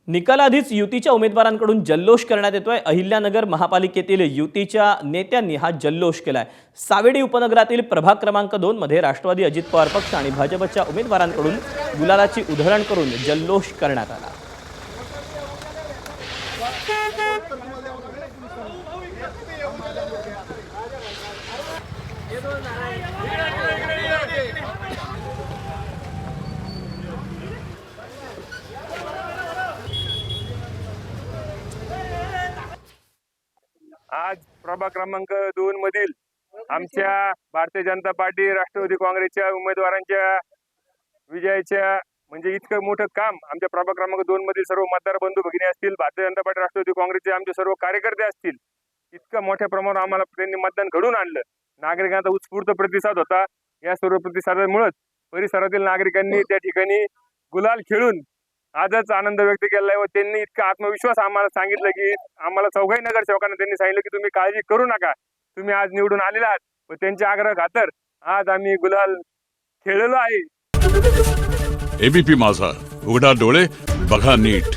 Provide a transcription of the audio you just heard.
निकालाधीच युतीच्या उमेदवारांकडून जल्लोष करण्यात येतोय। अहिल्यानगर महापालिकेतील युतीच्या नेत्यांनी हा जल्लोष केलाय। सावेडी उपनगरातील प्रभाग क्रमांक 2 मध्ये राष्ट्रवादी अजित पवार पक्ष आणि भाजपच्या उमेदवारांकडून गुलालाची उधळण करून जल्लोष करण्यात आला। आज प्रभाग क्रमांक 2 मधील आमच्या भारतीय जनता पार्टी राष्ट्रवादी काँग्रेसच्या उमेदवारांच्या विजयाच्या म्हणजे इतकं मोठं काम आमच्या प्रभाग क्रमांक 2 मधील सर्व मतदार बंधू भगिनी असतील, भारतीय जनता पार्टी राष्ट्रवादी काँग्रेसचे आमचे सर्व कार्यकर्ते असतील, इतकं मोठ्या प्रमाणावर आम्हाला त्यांनी मतदान घडून आणलं। नागरिकांचा उत्स्फूर्त प्रतिसाद होता। या सर्व प्रतिसादामुळे परिसरातील नागरिकांनी त्या ठिकाणी गुलाल खेळून आजच आनंद व्यक्त केला आहे व त्यांनी इतका आत्मविश्वास आम्हाला सांगितलं की आम्हाला चौघाही नगरसेवकांना त्यांनी सांगितलं की तुम्ही काळजी करू नका, तुम्ही आज निवडून आलेले आहात व त्यांच्या आग्रह खातर आज आम्ही गुलाल खेळलेलो आहे। एबीपी माझा, उघडा डोळे बघा नीट।